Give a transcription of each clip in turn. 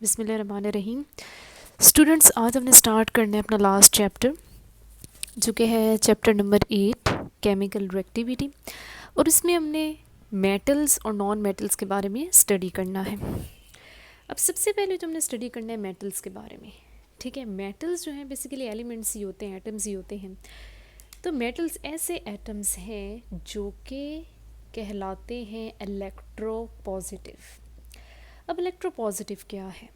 बिस्मिल्लाहिर्रहमानिर्रहीम। स्टूडेंट्स, आज हमने स्टार्ट करना है अपना लास्ट चैप्टर, जो कि है चैप्टर नंबर 8, केमिकल रिएक्टिविटी। और इसमें हमने मेटल्स और नॉन मेटल्स के बारे में स्टडी करना है। अब सबसे पहले जो हमने स्टडी करना है मेटल्स के बारे में, ठीक है। मेटल्स जो हैं बेसिकली एलिमेंट्स ही होते हैं, एटम्स ही होते हैं। तो मेटल्स ऐसे एटम्स हैं जो कि कहलाते हैं इलेक्ट्रोपॉजिटिव। अब इलेक्ट्रोपॉजिटिव क्या है?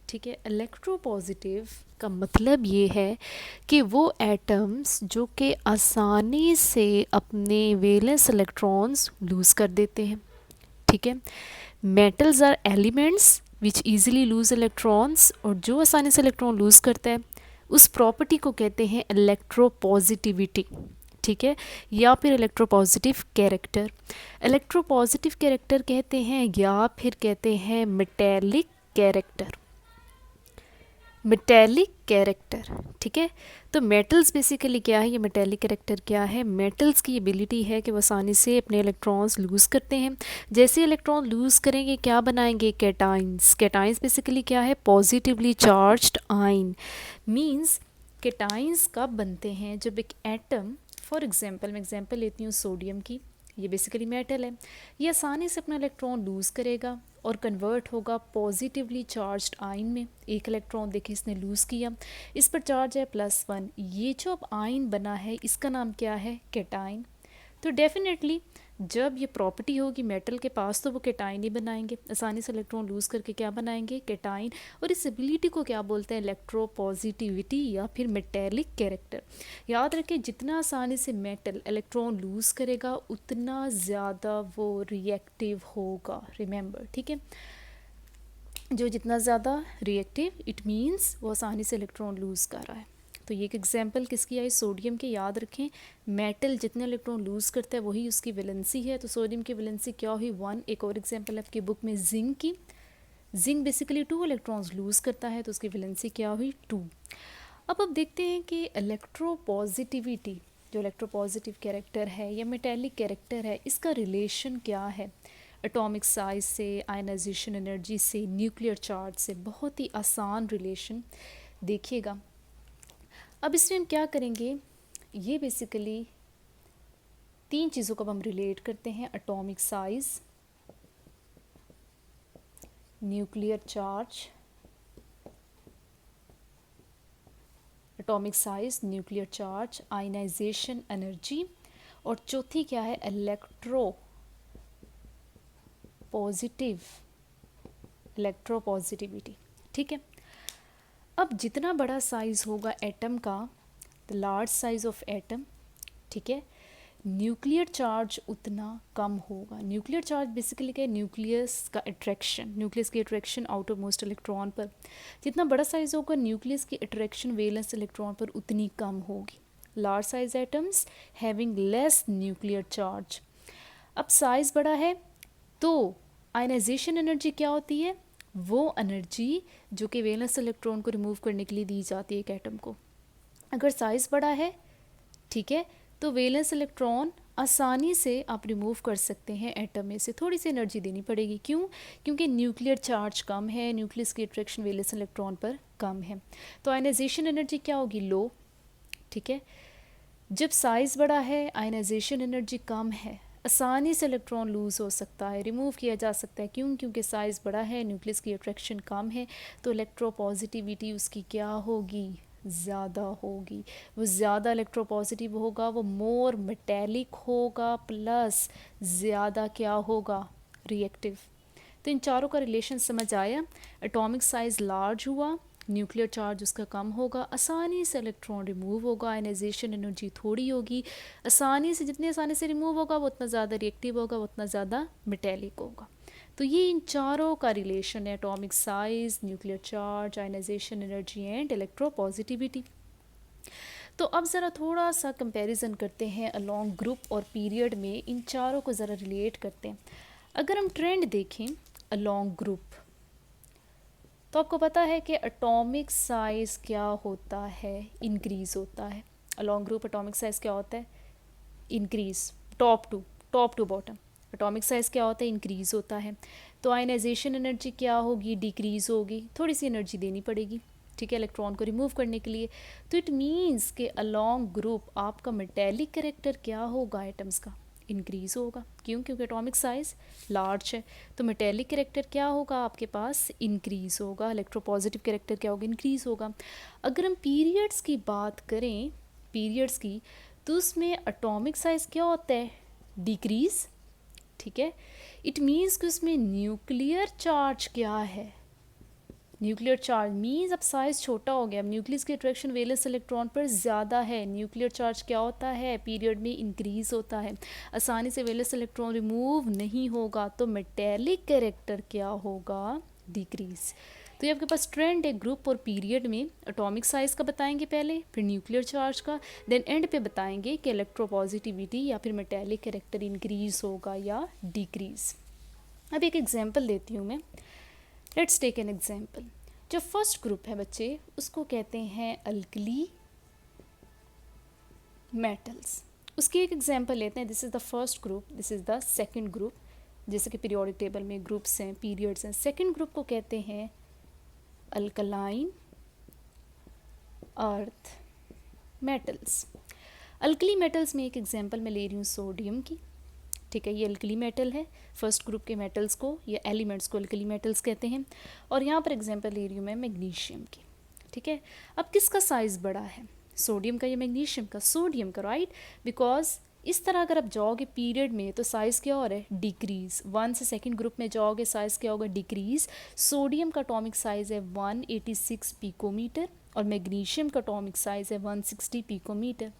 ठीक है, इलेक्ट्रोपॉजिटिव का मतलब ये है कि वो एटम्स जो कि आसानी से अपने वैलेंस इलेक्ट्रॉन्स लूज़ कर देते हैं। ठीक है, metals are elements which easily lose electrons, और जो आसानी से इलेक्ट्रॉन लूज़ करता है उस प्रॉपर्टी को कहते हैं इलेक्ट्रोपॉजिटिविटी। ठीक है, या फिर इलेक्ट्रोपॉजिटिव कैरेक्टर। इलेक्ट्रोपॉजिटिव कैरेक्टर कहते हैं या फिर कहते हैं मेटेलिक कैरेक्टर। मेटेलिक कैरेक्टर, ठीक है। तो मेटल्स बेसिकली क्या है, ये मेटेलिक कैरेक्टर क्या है? मेटल्स की एबिलिटी है कि वो आसानी से अपने इलेक्ट्रॉन्स लूज़ करते हैं। जैसे इलेक्ट्रॉन लूज़ करेंगे क्या बनाएंगे? कैटाइंस। कैटाइंस बेसिकली क्या है? Positively charged ion. Means cations कब बनते हैं? जब एक एटम, फॉर एग्जांपल मैं एग्जांपल लेती हूँ सोडियम की, ये बेसिकली मेटल है, ये आसानी से अपना इलेक्ट्रॉन लूज़ करेगा और कन्वर्ट होगा पॉजिटिवली चार्ज्ड आयन में। एक इलेक्ट्रॉन देखिए इसने लूज़ किया, इस पर चार्ज है +1। ये जो अब आयन बना है इसका नाम क्या है? कैटायन। तो डेफिनेटली जब ये प्रॉपर्टी होगी मेटल के पास तो वो कैटायन ही बनाएंगे, आसानी से इलेक्ट्रॉन लूज़ करके क्या बनाएंगे? कैटायन। और इस एबिलिटी को क्या बोलते हैं? इलेक्ट्रोपॉजिटिविटी या फिर मेटेलिक कैरेक्टर। याद रखें, जितना आसानी से मेटल इलेक्ट्रॉन लूज़ करेगा उतना ज़्यादा वो रिएक्टिव होगा। रिमेंबर, ठीक है, जो जितना ज़्यादा रिएक्टिव इट मीन्स वो आसानी से इलेक्ट्रॉन लूज़ कर रहा है। तो ये एक एग्जांपल किसकी आई? सोडियम के। याद रखें, मेटल जितने इलेक्ट्रॉन लूज़ करता है वही उसकी वैलेंसी है। तो सोडियम की वैलेंसी क्या हुई? 1। एक और एग्जांपल है आपकी बुक में जिंक की। जिंक बेसिकली 2 इलेक्ट्रॉन्स लूज़ करता है तो उसकी वैलेंसी क्या हुई? 2। अब देखते हैं कि इलेक्ट्रोपॉजिटिविटी, जो इलेक्ट्रोपॉजिटिव कैरेक्टर है या मेटेलिक कैरेक्टर है, इसका रिलेशन क्या है एटॉमिक साइज से, आयनाइजेशन एनर्जी से, न्यूक्लियर चार्ज से। बहुत ही आसान रिलेशन, देखिएगा। अब इसमें हम क्या करेंगे? ये बेसिकली 3 चीज़ों को हम रिलेट करते हैं: atomic size, nuclear charge, atomic size, nuclear charge, ionization energy, और चौथी क्या है? Electropositive, electropositivity. ठीक है, अब जितना बड़ा साइज होगा एटम का, the large size of atom, ठीक है, न्यूक्लियर चार्ज उतना कम होगा। न्यूक्लियर चार्ज बेसिकली क्या है? न्यूक्लियस का अट्रैक्शन, न्यूक्लियस की अट्रैक्शन आउटर मोस्ट इलेक्ट्रॉन पर। जितना बड़ा साइज होगा न्यूक्लियस की अट्रैक्शन वैलेंस इलेक्ट्रॉन पर उतनी कम होगी। Large size atoms having less nuclear charge. अब साइज बड़ा है तो आयनाइजेशन एनर्जी क्या होती है? वो एनर्जी जो कि वैलेंस इलेक्ट्रॉन को रिमूव करने के लिए दी जाती है एक एटम को। अगर साइज़ बड़ा है, ठीक है, तो वैलेंस इलेक्ट्रॉन आसानी से आप रिमूव कर सकते हैं एटम में से। थोड़ी सी एनर्जी देनी पड़ेगी, क्यों? क्योंकि न्यूक्लियर चार्ज कम है, न्यूक्लियस की अट्रैक्शन वैलेंस इलेक्ट्रॉन पर कम है। तो आयनाइजेशन एनर्जी क्या होगी? लो। ठीक है, जब साइज़ बड़ा है, आयनाइजेशन एनर्जी कम है, आसानी से इलेक्ट्रॉन लूज़ हो सकता है, रिमूव किया जा सकता है। क्यों? क्योंकि साइज़ बड़ा है, न्यूक्लियस की अट्रैक्शन कम है, तो इलेक्ट्रोपॉजिटिविटी उसकी क्या होगी? ज़्यादा होगी। वो ज़्यादा इलेक्ट्रोपॉजिटिव होगा, वो मोर मेटेलिक होगा, प्लस ज़्यादा क्या होगा? रिएक्टिव। तो इन चारों का रिलेशन समझ आया। एटॉमिक साइज़ लार्ज हुआ, न्यूक्लियर चार्ज उसका कम होगा, आसानी से इलेक्ट्रॉन रिमूव होगा, आयनाइजेशन एनर्जी थोड़ी होगी। आसानी से, जितनी आसानी से रिमूव होगा वो उतना ज़्यादा रिएक्टिव होगा, वो उतना ज़्यादा मेटेलिक होगा। तो ये इन चारों का रिलेशन है: atomic size, nuclear charge, ionization energy and electropositivity. तो अब ज़रा थोड़ा सा कंपैरिजन करते हैं अलोंग ग्रुप और पीरियड में, इन चारों को ज़रा रिलेट करते हैं। अगर हम ट्रेंड देखें अलोंग ग्रुप, तो आपको पता है कि एटॉमिक साइज़ क्या होता है? इंक्रीज़ होता है। अलोंग ग्रुप एटॉमिक साइज़ क्या होता है? Increase, top to bottom. Atomic size क्या होता है, इंक्रीज़ होता है, तो आयनाइजेशन एनर्जी क्या होगी, डिक्रीज़ होगी, थोड़ी सी एनर्जी देनी पड़ेगी, ठीक है, इलेक्ट्रॉन को रिमूव करने के लिए। तो इट मीन्स के अलोंग ग्रुप आपका मेटेलिक कैरेक्टर क्या होगा एटम्स का, इंक्रीज़ होगा। क्यों? क्योंकि एटॉमिक साइज़ लार्ज है, तो मेटेलिक कैरेक्टर क्या होगा आपके पास, इंक्रीज़ होगा। इलेक्ट्रोपॉजिटिव कैरेक्टर क्या होगा, इंक्रीज़ होगा। अगर हम पीरियड्स की बात करें, पीरियड्स की, तो उसमें एटॉमिक साइज़ क्या होता है, डिक्रीज़, ठीक है। इट मीन्स कि उसमें न्यूक्लियर चार्ज क्या है, न्यूक्लियर चार्ज मीन्स अब साइज़ छोटा हो गया, अब न्यूक्लियस की अट्रैक्शन वैलेंस इलेक्ट्रॉन पर ज़्यादा है, न्यूक्लियर चार्ज क्या होता है, पीरियड में इंक्रीज़ होता है, आसानी से वैलेंस इलेक्ट्रॉन रिमूव नहीं होगा, तो मेटेलिक कैरेक्टर क्या होगा, डिक्रीज़। तो ये आपके पास ट्रेंड है ग्रुप और पीरियड में। एटॉमिक साइज़ का बताएंगे पहले, फिर न्यूक्लियर चार्ज का, देन एंड पे बताएंगे कि इलेक्ट्रोपॉजिटिविटी या फिर मेटेलिक कैरेक्टर इंक्रीज़ होगा या डिक्रीज़। अब एक एग्जांपल देती हूँ मैं, लेट्स टेक एन एग्जांपल। जो फर्स्ट ग्रुप है बच्चे, उसको कहते हैं अल्कली मेटल्स। उसकी एक एग्जांपल लेते हैं, this is the first group, this is the second group. जैसे कि पीरियोडिक टेबल में ग्रुप्स हैं, पीरियड्स हैं, सेकंड ग्रुप को कहते हैं alkaline earth metals. Alkali metals में एक एग्जांपल मैं ले रही हूँ सोडियम की, ठीक है, ये अल्कली मेटल है। फर्स्ट ग्रुप के मेटल्स को या एलिमेंट्स को अल्कली मेटल्स कहते हैं। और यहाँ पर एग्जांपल ले रही हूँ मैं मैग्नीशियम की, ठीक है। अब किसका साइज़ बड़ा है, सोडियम का या मैग्नीशियम का, सोडियम का, राइट। बिकॉज इस तरह अगर आप जाओगे पीरियड में तो साइज़ क्या हो रहा है, डिक्रीज़। वन से सेकंड ग्रुप में जाओगे साइज़ क्या होगा, डिक्रीज़। सोडियम का एटॉमिक साइज़ है 186 पिकोमीटर और मैग्नीशियम का एटॉमिक साइज़ है 160 पिकोमीटर।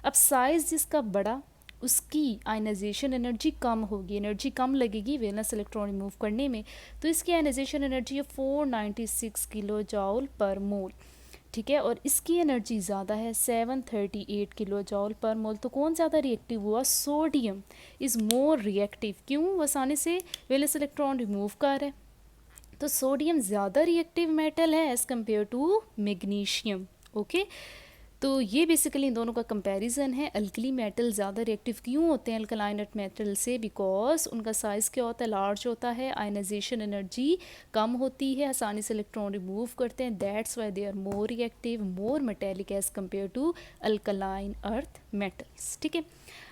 अब साइज़ जिसका बड़ा, उसकी आयनाइजेशन एनर्जी कम होगी, एनर्जी कम लगेगी वैलेंस इलेक्ट्रॉन रिमूव करने में, तो इसकी आयनाइजेशन एनर्जी है 496 किलो जॉल पर मोल, ठीक है। और इसकी एनर्जी ज़्यादा है 738 किलो जॉल पर मोल। तो कौन ज़्यादा रिएक्टिव हुआ, सोडियम इज़ मोर रिएक्टिव। क्यों, वो आसानी से वैलेंस इलेक्ट्रॉन रिमूव कर है, तो सोडियम ज़्यादा रिएक्टिव मेटल है as compare to magnesium, okay. तो ये बेसिकली इन दोनों का कंपैरिजन है। अल्कली मेटल ज़्यादा रिएक्टिव क्यों होते हैं अल्कलाइन अर्थ मेटल से, बिकॉज उनका साइज़ क्या होता है, लार्ज होता है, आयनाइजेशन एनर्जी कम होती है, आसानी से इलेक्ट्रॉन रिमूव करते हैं, that's why they are more reactive, more metallic as compare to alkaline earth metals, ठीक है।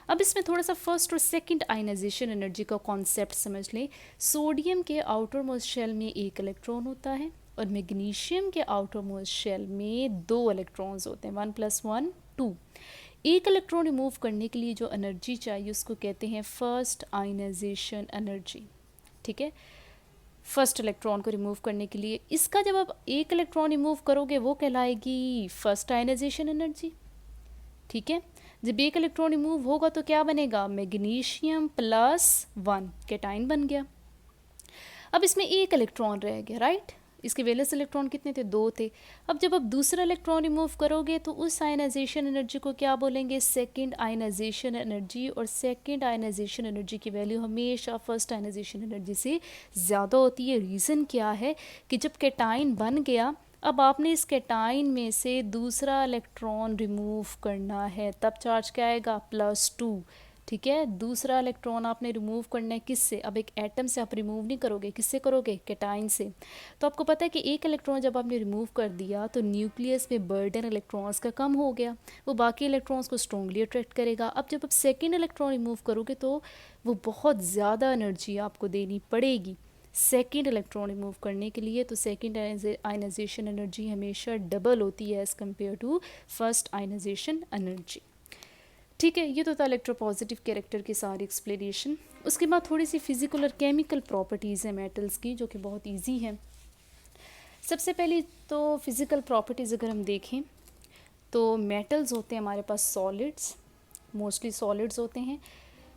अब इसमें थोड़ा सा फर्स्ट और सेकंड आयनाइजेशन एनर्जी का कॉन्सेप्ट समझ लें। सोडियम के आउटर मोस्ट शेल में एक इलेक्ट्रॉन होता है और मैग्नीशियम के आउटर मोस्ट शेल में 2 इलेक्ट्रॉन्स होते हैं, 1 + 1 2। एक इलेक्ट्रॉन रिमूव करने के लिए जो एनर्जी चाहिए उसको कहते हैं फर्स्ट आयनाइजेशन एनर्जी, ठीक है। फर्स्ट इलेक्ट्रॉन को रिमूव करने के लिए इसका जब आप एक इलेक्ट्रॉन रिमूव करोगे वो कहलाएगी फर्स्ट आयनाइजेशन एनर्जी, ठीक है। जब एक इलेक्ट्रॉन रिमूव होगा तो क्या बनेगा, मैग्नीशियम +1 कैटाइन बन गया। अब इसमें एक इलेक्ट्रॉन रह गया, राइट। इसके वैलेंस इलेक्ट्रॉन कितने थे, 2 थे। अब जब आप दूसरा इलेक्ट्रॉन रिमूव करोगे तो उस आयनाइजेशन एनर्जी को क्या बोलेंगे, सेकंड आयनाइजेशन एनर्जी। और सेकंड आयनाइजेशन एनर्जी की वैल्यू हमेशा फर्स्ट आयनाइजेशन एनर्जी से ज़्यादा होती है। रीज़न क्या है कि जब कैटाइन बन गया, अब आपने इस कैटाइन में से दूसरा इलेक्ट्रॉन रिमूव करना है, तब चार्ज क्या आएगा, +2, ठीक है। दूसरा इलेक्ट्रॉन आपने रिमूव करना है किससे, अब एक एटम से आप रिमूव नहीं करोगे, किससे करोगे, कैटाइन से। तो आपको पता है कि एक इलेक्ट्रॉन जब आपने रिमूव कर दिया तो न्यूक्लियस में बर्डन इलेक्ट्रॉन्स का कम हो गया, वो बाकी इलेक्ट्रॉन्स को स्ट्रॉन्गली अट्रैक्ट करेगा। अब जब आप सेकेंड इलेक्ट्रॉन रिमूव करोगे तो वो बहुत ज़्यादा एनर्जी आपको देनी पड़ेगी सेकेंड इलेक्ट्रॉन रिमूव करने के लिए। तो सेकेंड आयनाइजेशन एनर्जी हमेशा डबल होती है as compare to first ionization energy, ठीक है। ये तो था इलेक्ट्रोपॉजिटिव कैरेक्टर की सारी एक्सप्लेनेशन। उसके बाद थोड़ी सी फिजिकल और केमिकल प्रॉपर्टीज़ हैं मेटल्स की जो कि बहुत इजी हैं। सबसे पहले तो फिज़िकल प्रॉपर्टीज़ अगर हम देखें तो मेटल्स होते हैं हमारे पास सॉलिड्स, मोस्टली सॉलिड्स होते हैं।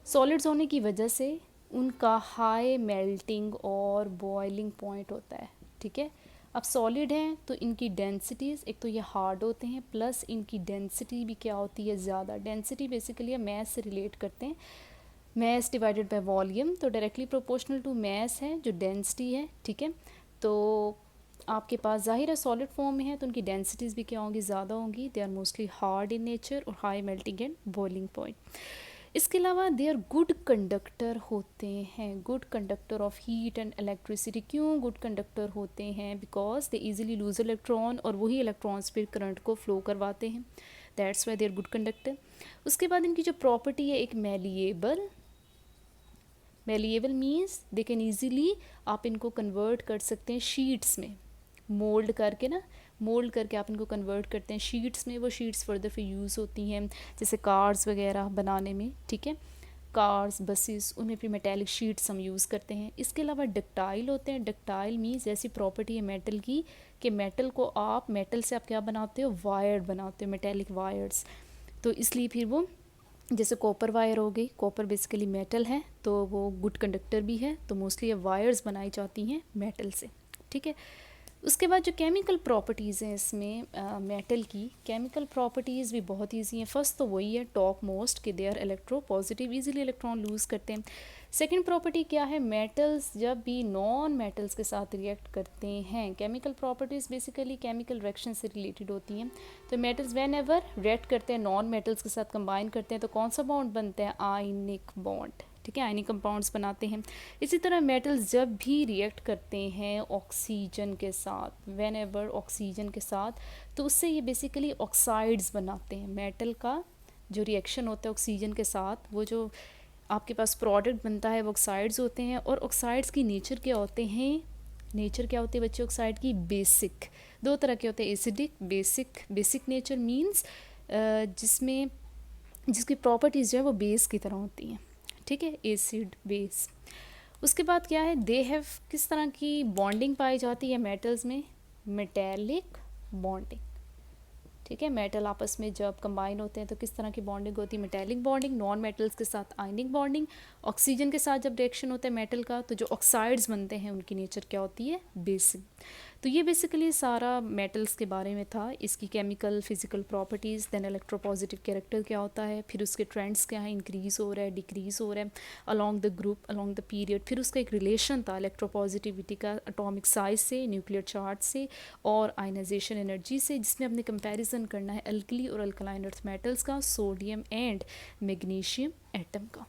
सॉलिड्स होने की वजह से उनका हाई मेल्टिंग और बॉइलिंग पॉइंट होता है, ठीक है। अब सॉलिड हैं तो इनकी डेंसिटीज़, एक तो ये हार्ड होते हैं, प्लस इनकी डेंसिटी भी क्या होती है, ज़्यादा। डेंसिटी बेसिकली मैस से रिलेट करते हैं, मैस डिवाइडेड बाय वॉल्यूम, तो डायरेक्टली प्रोपोर्शनल टू मैस है जो डेंसिटी है, ठीक है। तो आपके पास जाहिर है सॉलिड फॉर्म में है तो उनकी डेंसिटीज़ भी क्या होंगी, ज़्यादा होंगी। They are mostly hard in nature और high melting and boiling point. इसके अलावा दे आर गुड कंडक्टर होते हैं, good conductor of heat and electricity. क्यों गुड कंडक्टर होते हैं? Because they easily lose electron और वही इलेक्ट्रॉन्स फिर करंट को फ्लो करवाते हैं, that's why they are good conductor. उसके बाद इनकी जो प्रॉपर्टी है एक malleable, malleable means they can easily, आप इनको कन्वर्ट कर सकते हैं शीट्स में, मोल्ड करके ना, मोल्ड करके आप इनको कन्वर्ट करते हैं शीट्स में, वो शीट्स फर्दर फिर यूज़ होती हैं जैसे कार्स वगैरह बनाने में, ठीक है, कार्स बसेस उनमें फिर मेटेलिक शीट्स हम यूज़ करते हैं। इसके अलावा डक्टाइल होते हैं, डक्टाइल मीन्स ऐसी प्रॉपर्टी है मेटल की कि मेटल को आप, मेटल से आप क्या बनाते हो, वायर बनाते हो, मेटेलिक वायर्स, तो इसलिए फिर वो जैसे कॉपर वायर हो गई, कॉपर बेसिकली मेटल है तो वो गुड कंडक्टर भी है, तो मोस्टली ये वायर्स बनाई जाती हैं मेटल से, ठीक है। उसके बाद जो केमिकल प्रॉपर्टीज़ हैं इसमें मेटल की केमिकल प्रॉपर्टीज़ भी बहुत इजी हैं। फर्स्ट तो वही है टॉप मोस्ट कि they are electropositive, easily electron lose करते हैं। सेकंड प्रॉपर्टी क्या है, मेटल्स जब भी नॉन मेटल्स के साथ रिएक्ट करते हैं, chemical properties basically chemical reaction से रिलेटेड होती हैं। तो मेटल्स व्हेन एवर रिएक्ट करते हैं नॉन मेटल्स के साथ कंबाइन करते हैं तो कौन सा बॉन्ड बनते हैं, आयनिक बॉन्ड, ठीक है, आयनिक कंपाउंड्स बनाते हैं। इसी तरह मेटल्स जब भी रिएक्ट करते हैं ऑक्सीजन के साथ, व्हेन एवर ऑक्सीजन के साथ, तो उससे ये बेसिकली ऑक्साइड्स बनाते हैं। मेटल का जो रिएक्शन होता है ऑक्सीजन के साथ, वो जो आपके पास प्रोडक्ट बनता है वो ऑक्साइड्स होते हैं। और ऑक्साइड्स की नेचर क्या होते हैं, नेचर क्या होती है बच्चे ऑक्साइड की, बेसिक, दो तरह के होते हैं, acidic, basic. Basic nature means जिसमें जिसकी प्रॉपर्टीज़ जो है वो बेस की तरह होती हैं, ठीक है, एसिड बेस। उसके बाद क्या है, दे हैव, किस तरह की बॉन्डिंग पाई जाती है मेटल्स में, मेटेलिक बॉन्डिंग, ठीक है। मेटल आपस में जब कंबाइन होते हैं तो किस तरह की बॉन्डिंग होती है, मेटेलिक बॉन्डिंग। नॉन मेटल्स के साथ आयनिक बॉन्डिंग। ऑक्सीजन के साथ जब रिएक्शन होता है मेटल का तो जो ऑक्साइड्स बनते हैं उनकी नेचर क्या होती है, बेसिक। तो ये बेसिकली सारा मेटल्स के बारे में था, इसकी chemical physical properties, then electropositive character क्या होता है, फिर उसके ट्रेंड्स क्या है, इंक्रीज़ हो रहा है, डिक्रीज़ हो रहा है along the group, along the period. फिर उसका एक रिलेशन था इलेक्ट्रोपॉजिटिविटी का एटॉमिक साइज से, न्यूक्लियर चार्ज से और आयनाइजेशन एनर्जी से, जिसमें हमने कंपैरिजन करना है अल्कली और अल्कलाइन अर्थ मेटल्स का, सोडियम एंड मैग्नीशियम एटम का।